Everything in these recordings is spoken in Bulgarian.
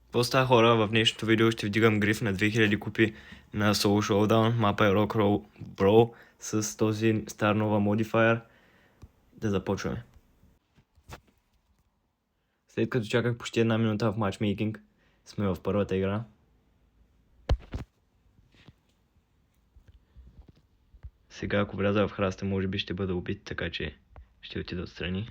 Какво става, хора? В днешното видео ще вдигам гриф на 2000 купи на Soul Showdown. Мапа е Rockroll Bro с този Star Nova Modifier. Да започваме. След като чаках почти една минута в матчмейкинг, сме в първата игра. Сега, ако вляза в храста, може би ще бъда убит, така че ще отида отстрани.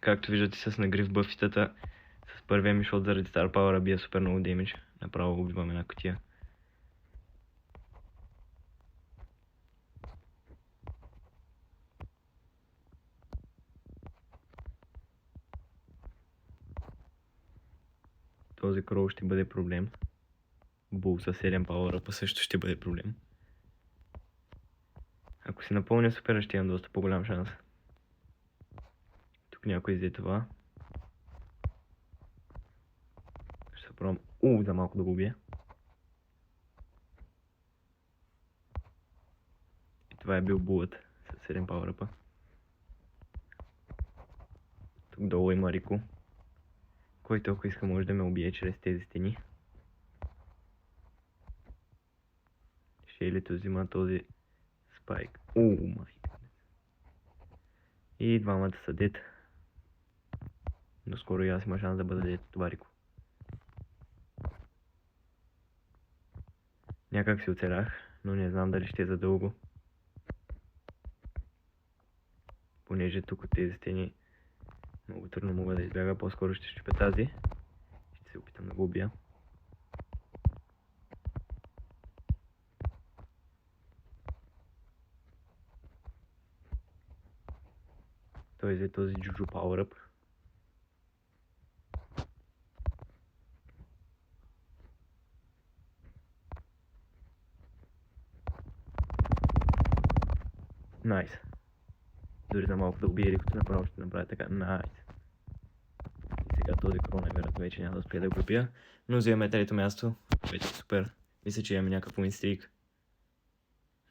Както виждате с нагрив бъфитата, с първия ми шот заради Star Power бия супер много демидж. Направо убивам една кутия. Този крол ще бъде проблем. Бул със 7 пауъра също ще бъде проблем. Ако си напълня супера, ще имам доста по-голям шанс. Тук някой взе това. Ще се пробвам за малко да го убия. И това е бил булът с 7 пауъръпа. Тук долу има Рико, който ако иска може да ме убие чрез тези стени. Шейлито взима този спайк. Май. И двамата са дет. Но скоро и аз има шанс да бъда дет от това Рико. Някак си оцелях, но не знам дали ще е задълго. Понеже тук от тези стени много трудно мога да избяга, по-скоро ще щупя тази. Ще се опитам да го убия. Той взе този Juju Power Up. Найс. Дори за малко да убие Рикото, направо ще направя така. Найс. И сега този крон най-вероятно вече няма да успея да го убия. Но вземаме трето място. Вече е супер. Мисля, че имаме някакъв уинстрик.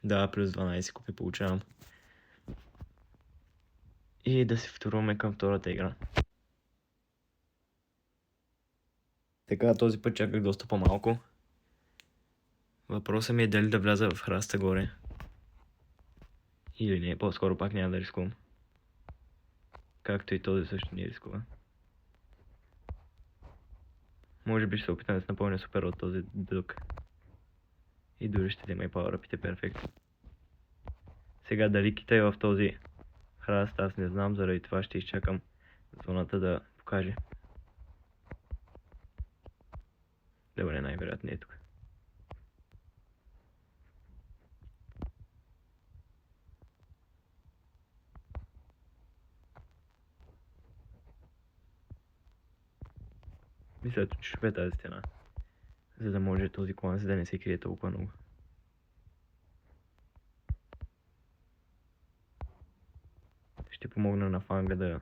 Да, плюс 12 купи получавам. И да се вторуваме към втората игра. Така, този път чаках доста по-малко. Въпросът ми е дали да вляза в храста горе. Или не, по-скоро пак няма да рискувам. Както и този също не рискува. Може би ще се опитам да се напълня супер от този дък. И дори ще взема и пауъръпите перфект. Сега дали кита е в този храст, аз не знам, заради това ще изчакам зоната да покаже. Добре, най-вероятно е тук. Мисля, че ще тази стена, за да може този клан да не се крие толкова много. Ще помогна на Фанга да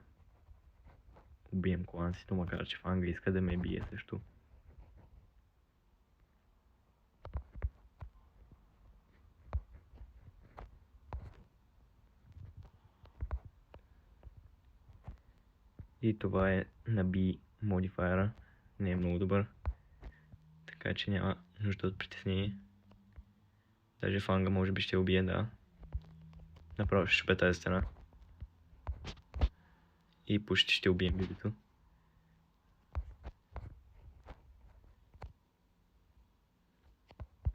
убием клансито, макар че Фанга иска да ме бие също. И това е на B модифайера. Не е много добър. Така че няма нужда от притеснение. Даже Фанга може би ще убие, да. Направо ще шупе тази стена. И почти ще убием бибито.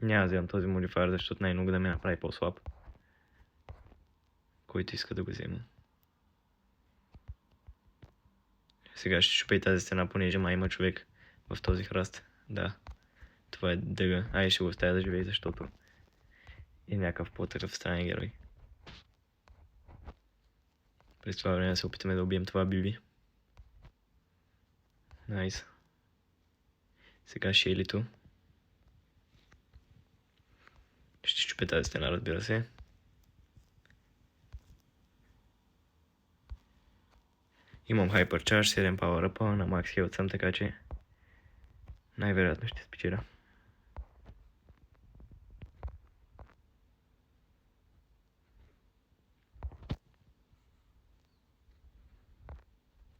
Няма да вземам този модифайер, защото най-много да ме направи по-слаб. Който иска да го взема. Сега ще шупе и тази стена, понеже май има човек в този храст. Да. Това е дъга. Ай, ще го оставя да живее, защото е някакъв по-такъв странен герой. През това време да се опитаме да убием това биби. Найс. Сега Шейлито. Ще щупе тази стена, разбира се. Имам Hyper Charge, 7 Power Up, на Max Health съм, така че най-вероятно ще спечеля.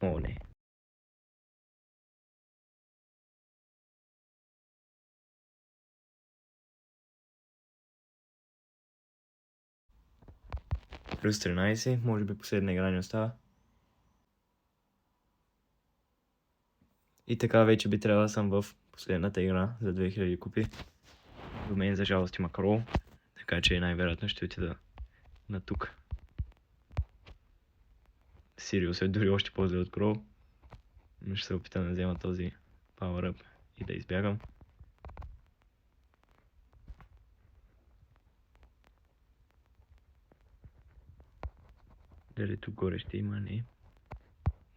О, не. плюс 13, може би последна игра ни остава. И така вече би трябвало да съм в последната игра за 2000 купи. До мен за жалост има крол, така че най-вероятно ще отида на тук. Сириус е дори още по-зле от крол, но ще се опитам да взема този power up и да избягам. Дали тук горе ще има? Не.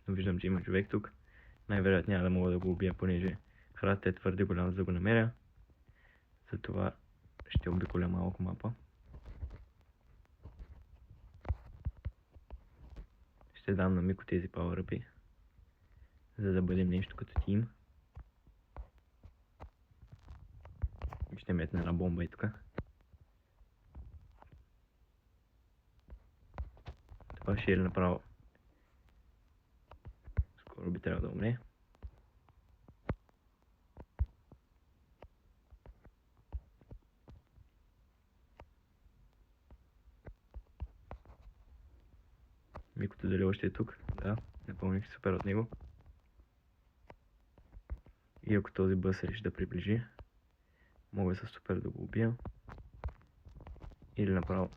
Но виждам, че има човек тук. Най-вероятно няма да мога да го убия, понеже храстът е твърде голям, за да го намеря. Затова ще обиколя малко мапа. Ще дам на Мико тези power-up, за да бъдем нещо като тим. Ще метна една бомба и тук. Това ще е направо. Скоро би трябвало да умре. Микото дали още е тук? Да, напълних супер от него. И ако този бъс реши да приближи, мога със супер да го убия. Или направо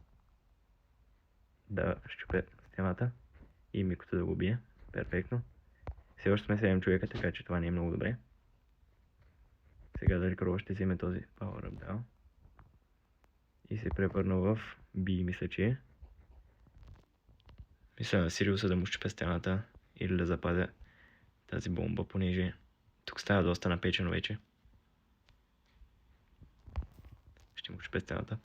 да щупя стената и Микото да го убие. Перфектно. Все още сме 7 човека, така че това не е много добре. Сега дали крова ще вземе този power up, да. И се превърна в B, мисля, че е. Мисля на Сириуса да му щупя стената или да запазя тази бомба, понеже тук става доста напечено вече. Ще му щупя стената.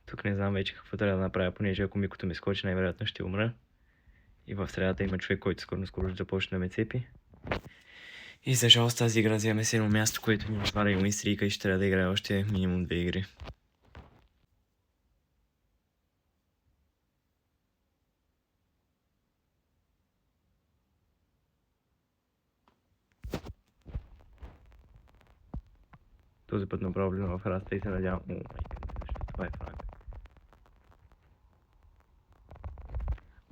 Тук не знам вече какво трябва да направя, понеже ако Микото ми скочи, най-вероятно ще умра. И в средата има човек, който скоро ще започне да ме цепи. И за жалост тази игра вземе с едно място, което ми отваря и стрика и ще трябва да играя още минимум 2 игри. Този път направо влизам в раста и се надявам. О, майка, защото това е фраг.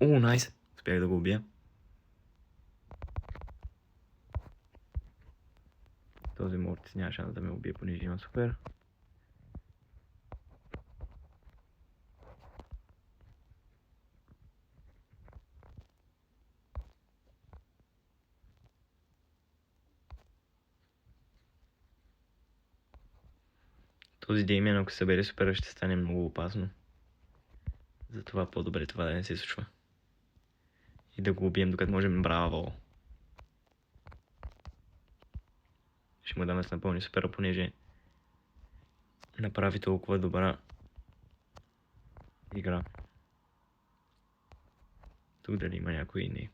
О, найс! Успях да го убия. Този Мортис няма шанс да ме убие, понеже има супер. Този Деймиан, ако се събере супера, ще стане много опасно. Затова по-добре това да не се случва. И да го убием докато можем. Браво! Ще му дам да се напълни супера, понеже направи толкова добра игра. Тук дали има някой? Не.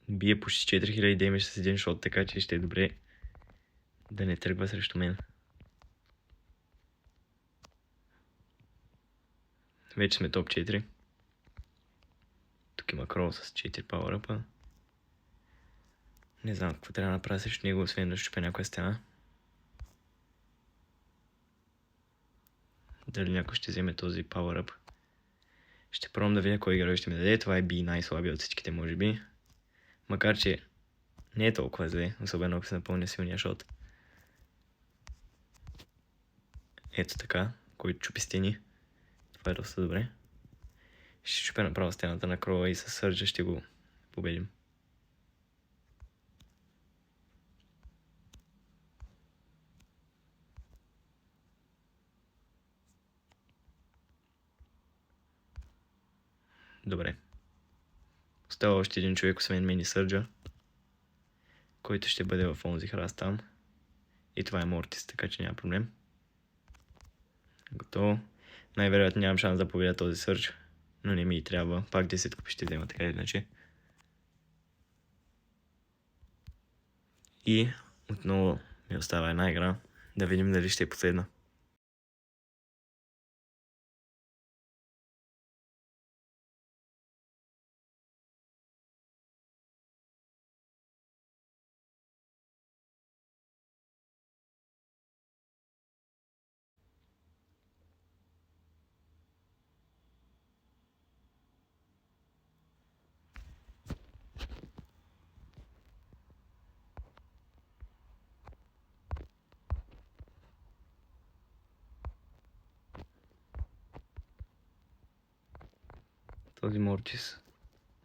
Бие почти 4000 демидж с един шот, така че ще е добре да не тръгва срещу мен. Вече сме топ 4. Тук има крол с 4 power-up. Не знам какво трябва да направя срещу него, освен да щупя някоя стена. Дали някой ще вземе този power-up. Ще пробвам да видя кой герой ще ми даде. Това е B, най-слабия от всичките, може би. Макар че не е толкова зле, особено ако се напълня силния шот. Ето така, който чупи стени. Това е доста добре. Ще чупя направо стената на крола и със сърджа ще го победим. Добре. Остава още един човек, освен мен и Сърджа, който ще бъде в онзи храст там. И това е Мортис, така че няма проблем. Готово. Най-вероятно нямам шанс да победя този Сърдж, но не ми и трябва. Пак 10 купи ще взема, така или иначе. И отново ми остава една игра. Да видим дали ще е последна. Този Морчис.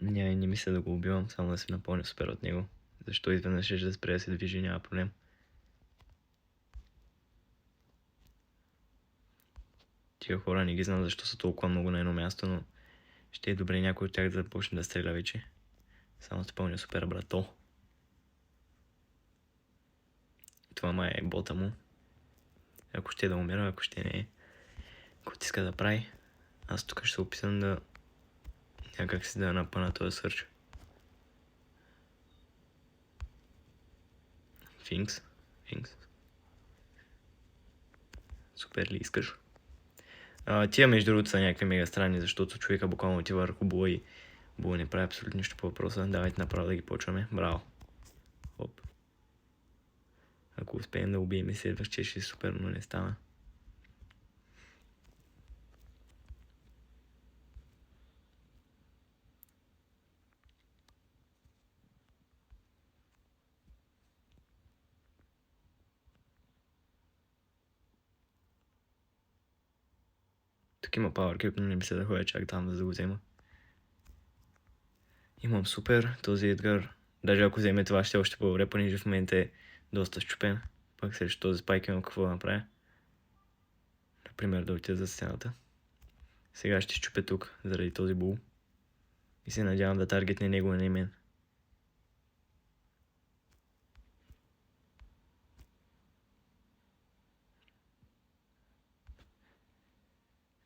Не мисля да го убивам, само да се напълня супер от него. Защо изведнъж ще да спре да се движи, няма проблем. Тия хора не ги знам защо са толкова много на едно място, но ще е добре някой от тях да започне да стреля вече. Само се пълня супер, брато. Това май е бота му. Ако ще да умира, ако ще не е. Който иска да прави. Аз тук ще се опитам да някак си да напъна този сърч. Финкс. Супер ли искаш? Тия между другото са някакви мега странни, защото човека буквално отива върху Була и Була не прави абсолютно нищо по въпроса. Давайте направо да ги почваме. Браво. Хоп. Ако успеем да убием и следващия, ще е супер, но не стана. Тук има Power Cube, но не мисля да ходя чак там да го взема. Имам супер, този Едгар. Даже ако вземе това, ще е още по-добре, понеже в момента е доста счупен. Пък срещу този спайк имам какво да направя. Например, да отида за стената. Сега ще счупя тук, заради този бул. И се надявам да таргетне него, а не мен.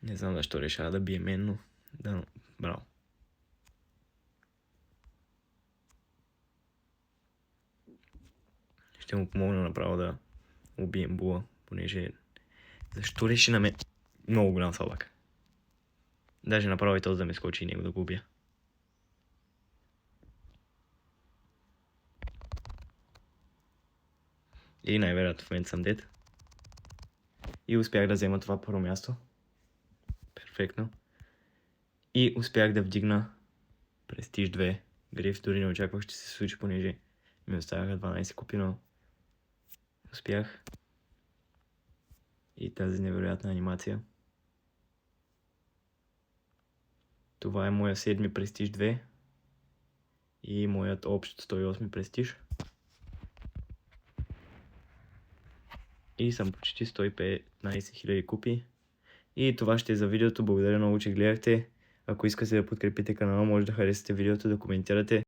Не знам защо решава да бие мен, но да, браво. Ще му помогна направо да убием була, понеже... Защо реши на мен? Много голям слабак. Даже направо и този да ме скочи и него да го убия. И най-вероятно в момента съм дед. И успях да взема това първо място. Перфектно. И успях да вдигна Престиж 2. Гриф дори не очаквах, ще се случи, понеже ми оставяха 12 купи, но успях. И тази невероятна анимация. Това е моя 7-ми Престиж 2. И моят общ 108 Престиж. И съм почти 115 000 купи. И това ще е за видеото. Благодаря много, че гледахте. Ако искате да подкрепите канала, може да харесате видеото, да коментирате.